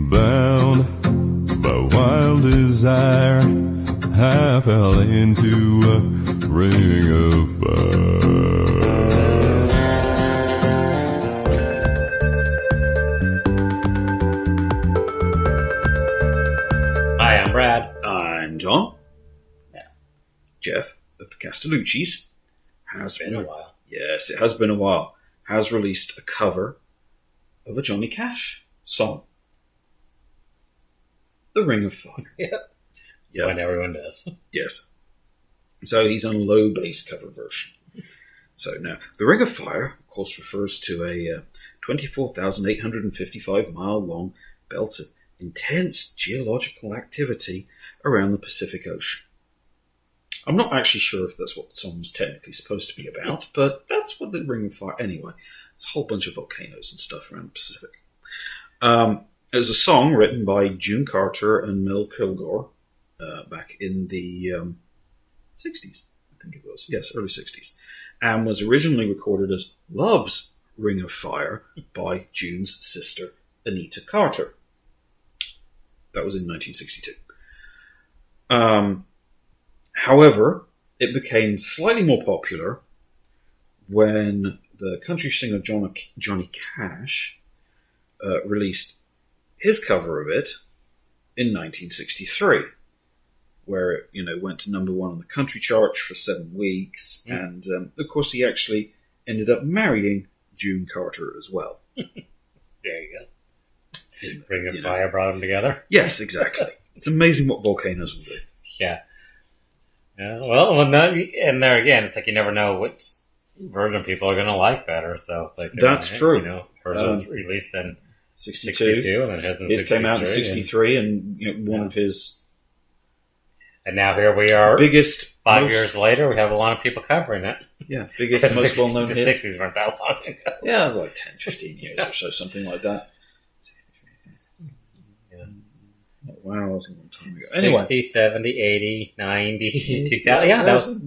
Bound by wild desire, I fell into a ring of fire. Hi, I'm Brad. I'm John. Yeah. Geoff of the Castellucci's It's been a while. Yes, it has been a while. Has released a cover of a Johnny Cash song, "The Ring of Fire." Yeah. When everyone does. Yes. So he's on a low bass cover version. So now, "The Ring of Fire," of course, refers to a 24,855 mile long belt of intense geological activity around the Pacific Ocean. I'm not actually sure if that's what the song's technically supposed to be about, but that's what the Ring of Fire, anyway. It's a whole bunch of volcanoes and stuff around the Pacific. It was a song written by June Carter and Mel Kilgore back in the 60s, I think it was. Yes, early 60s. And was originally recorded as Love's Ring of Fire by June's sister, Anita Carter. That was in 1962. However, it became slightly more popular when the country singer Johnny Cash released his cover of it in 1963, where it went to number one on the country chart for 7 weeks, and of course he actually ended up marrying June Carter as well. There you go. Ring of Fire brought them together. Yes, exactly. It's amazing what volcanoes will do. Yeah. Well, no, and there again, it's like you never know which version people are going to like better. So it's like that's true. Hers was released in 62, and then his came out in 63, and one of his. And now here we are, biggest 5 years later. We have a lot of people covering it. Yeah, biggest, most well-known hit. The 60s weren't that long ago. Yeah, it was like 10, 15 years or so, something like that. Wow, that was a long time ago. Anyway. 60, 70, 80, 90, 2000. Yeah, that was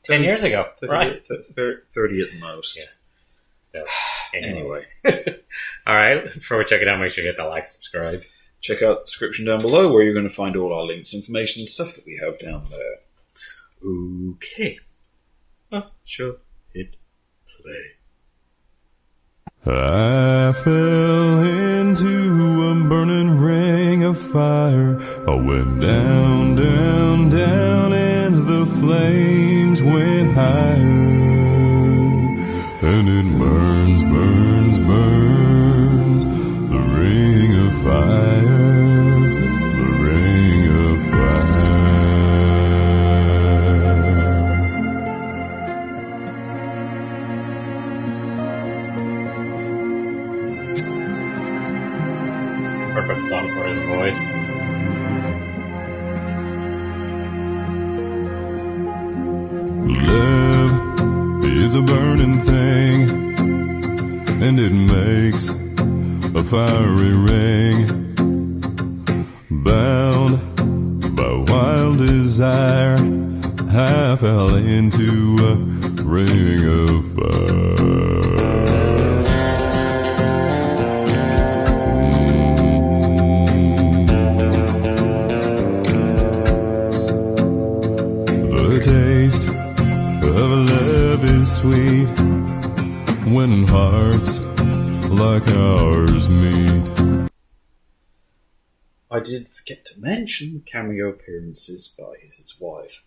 10 years ago. 30, right? 30 at the most. Yeah. So, anyway. All right. Before we check it out, make sure you hit the like, subscribe. Check out the description down below where you're going to find all our links, information, and stuff that we have down there. Okay. Sure. Hit play. I fell into a burning ring of fire. I went down, down, down, and the flames went higher. And it burns, burns, burns, the ring of fire, the ring of fire. Perfect song for his voice. Love is a burning thing, and it makes a fiery ring. Bound by wild desire, I fell into a ring of fire. The taste of love is sweet when hearts like ours meet. I did forget to mention cameo appearances by his wife.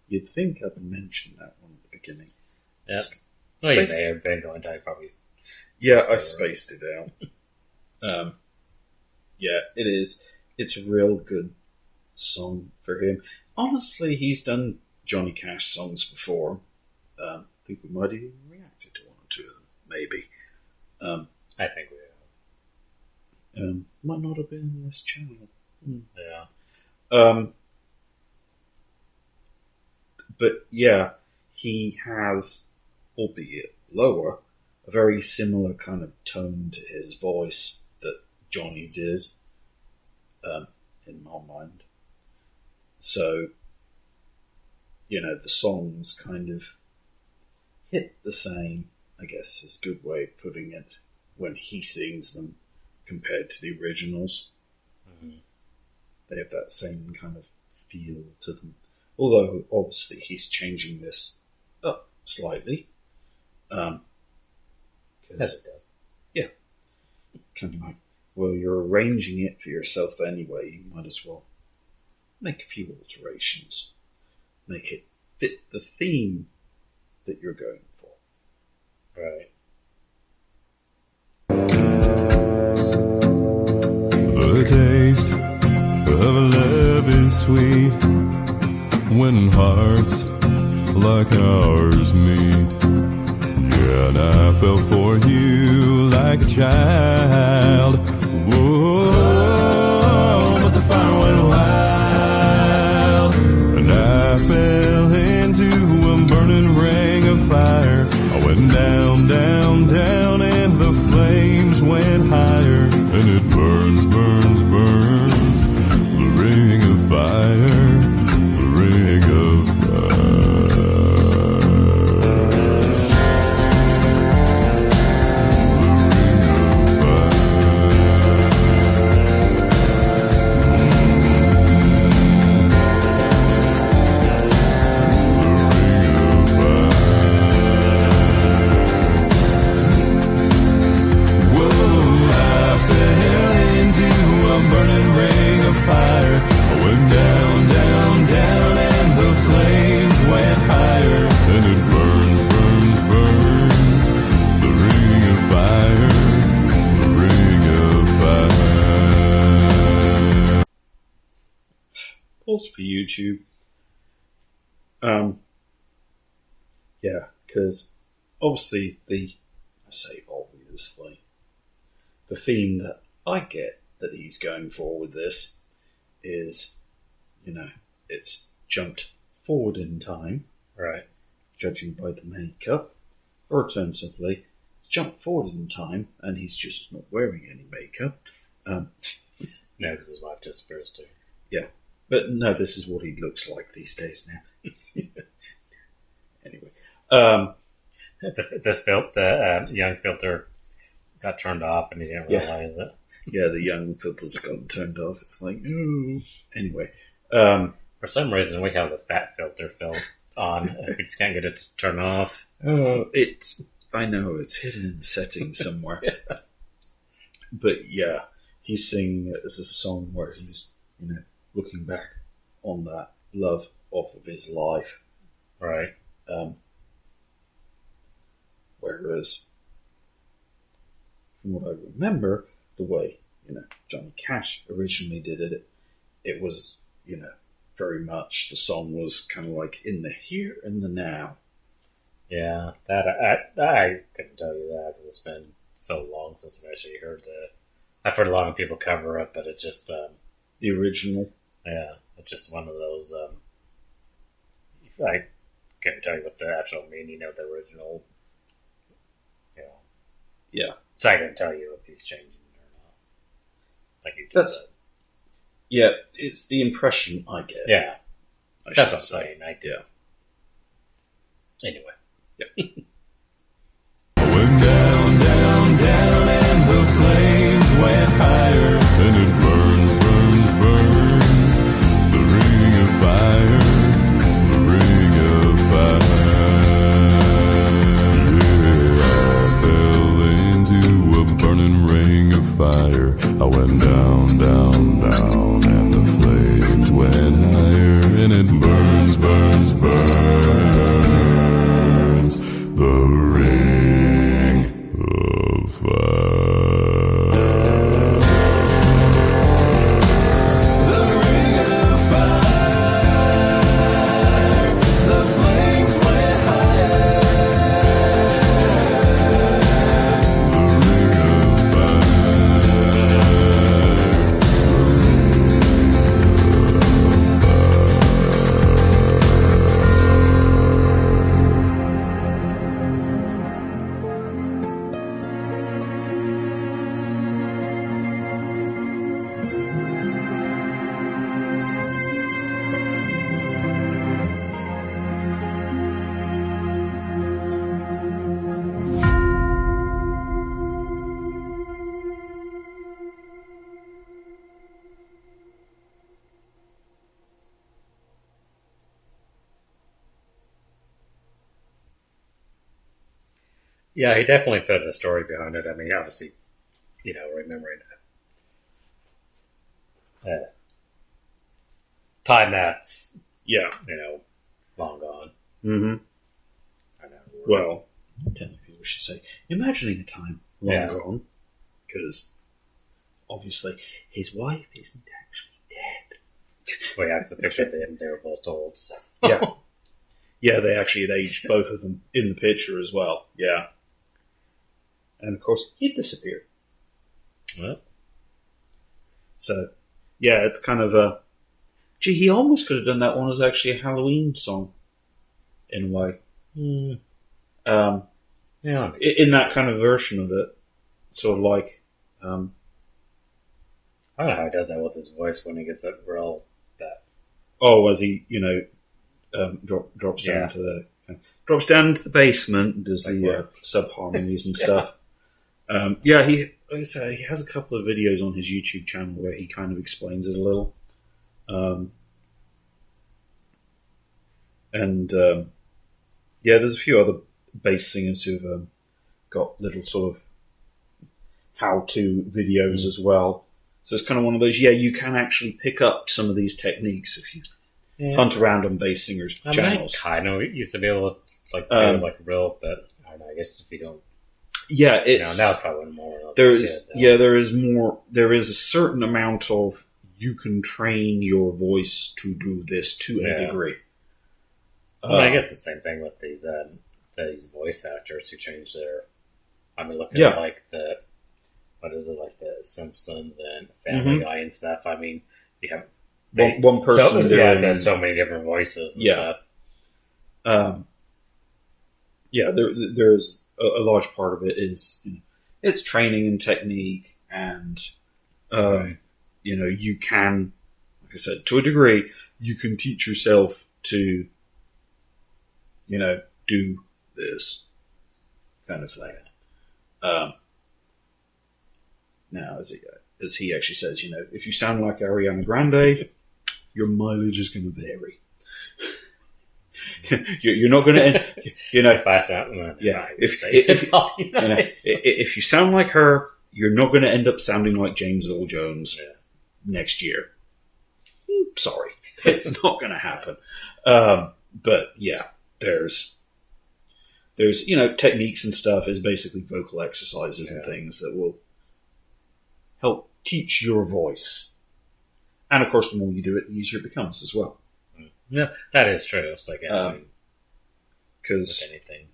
You'd think I'd mentioned that one at the beginning. Yep. Well, you may have been going to probably. Yeah, I spaced it out. Yeah, it is. It's a real good song for him. Honestly, he's done Johnny Cash songs before. I think we might even reacted to one or two of them, maybe. I think we have. Might not have been in this channel. Yeah. But yeah, he has, albeit lower, a very similar kind of tone to his voice that Johnny did, in my mind. So, the songs kind of hit the same, I guess is a good way of putting it, when he sings them compared to the originals. Mm-hmm. They have that same kind of feel to them. Although, obviously, he's changing this up slightly. As it does. Yeah. It's kind of like, well, you're arranging it for yourself anyway, you might as well make a few alterations. Make it fit the theme that you're going for. Right. The taste of love is sweet when hearts like ours meet. Yeah, and I fell for you like a child. Whoa, but the fire went wild, and I fell into a burning ring of fire. I went down, down, down, and the flames went higher, and it burns, burns, burns, the ring of fire, the ring of fire. Pause for YouTube. Yeah, because obviously the theme that I get that he's going for with this is, it's jumped forward in time, Right. judging by the makeup, or alternatively, it's jumped forward in time and he's just not wearing any makeup. No, because his wife disappears too. Yeah. But no, this is what he looks like these days now. Anyway. The young filter got turned off and he didn't realize it. Yeah, the young filter's gotten turned off. It's like, ooh. Anyway. For some reason, we have the fat filter on. We just can't get it to turn off. Oh, I know, it's hidden in the settings somewhere. But yeah, he's singing it as a song where he's, looking back on that love of his life. Right. Whereas, from what I remember, the way, Johnny Cash originally did it, it was, very much the song was kind of like in the here and the now. Yeah, that I couldn't tell you that because it's been so long since I've actually heard that. I've heard a lot of people cover it, but it's just the original. Yeah, it's just one of those. I couldn't tell you what the actual meaning of the original. Yeah. So I couldn't tell you if he's changing it or not. Like you just said. Yeah, it's the impression I get. Yeah, that's what I'm saying. Anyway. Yeah. Went down, down, down, and the flames went higher, and it burns, burns, burns, the ring of fire, the ring of fire. Yeah, I fell into a burning ring of fire. I went down, down, down, and the flames went higher, and it burns, burns, burns, the ring of fire. The ring of fire. The flames went higher. The ring of fire. Yeah, he definitely put a story behind it. I mean, obviously, remembering time that's Yeah. long gone. Mm-hmm. I know. Well, technically we should say, imagining a time long Yeah. gone, because obviously his wife isn't actually dead. Well, yeah, it's a picture at the end. They were both old. So. Yeah. Yeah, they actually had aged both of them in the picture as well. Yeah. And of course, he disappeared. Well, So, yeah, it's kind of a... Gee, he almost could have done that one as actually a Halloween song, in a way. yeah. In that kind of version of it. Sort of like... I don't know how he does that with his voice when he gets that real as he, drops down Yeah. to the... drops down into the basement and does Like the what? sub-harmonies and stuff. Yeah, he has a couple of videos on his YouTube channel where he kind of explains it a little. There's a few other bass singers who've got little sort of how-to videos as well. So it's kind of one of those, you can actually pick up some of these techniques if you hunt around on bass singers' channels. I kind of used to be able to do real, but I don't know. I guess if you don't, Yeah, it's now it's probably more. there is more. There is a certain amount of you can train your voice to do this to a degree. I guess the same thing with these voice actors who change their. I mean, looking at like the Simpsons and Family Guy and stuff. I mean, you have one person doing there's so many different voices and stuff. There's a large part of it is it's training and technique, and you can, like I said, to a degree, you can teach yourself to do this kind of thing. Now, as he actually says, if you sound like Ariana Grande, your mileage is going to vary. You're not going to, If I sound, if you sound like her, you're not going to end up sounding like James Earl Jones next year. Sorry, it's not going to happen. But yeah, there's techniques and stuff is basically vocal exercises and things that will help teach your voice. And of course, the more you do it, the easier it becomes as well. Yeah, that is true. It's like because anything.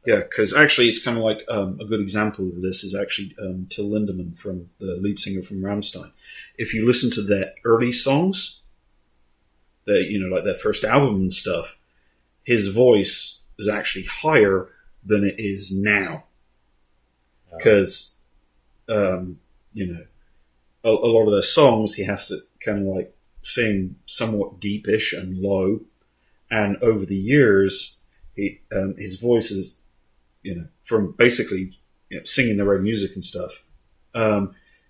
Yeah, because actually, it's kind of like a good example of this is actually Till Lindemann, from the lead singer from Rammstein. If you listen to their early songs, like their first album and stuff, his voice is actually higher than it is now. Because, a lot of their songs, he has to kind of like sing somewhat deepish and low. And over the years, his voice is, from basically singing their own music and stuff,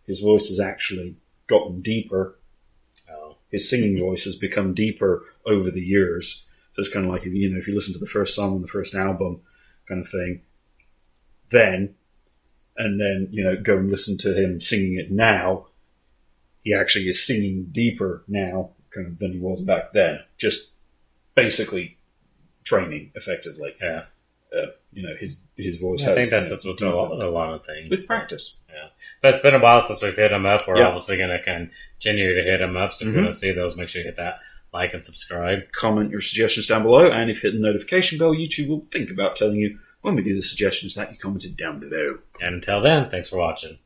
his voice has actually gotten deeper. His singing voice has become deeper over the years. So it's kind of like, if you listen to the first song on the first album kind of thing, then go and listen to him singing it now, he actually is singing deeper now kind of than he was back then. Just basically training effectively. Yeah. His voice has... I think that's just with a lot of things. With practice. Yeah. But it's been a while since we've hit them up. We're obviously going to continue to hit them up. So if you want to see those, make sure you hit that like and subscribe. Comment your suggestions down below. And if you hit the notification bell, YouTube will think about telling you when we do the suggestions that you commented down below. And until then, thanks for watching.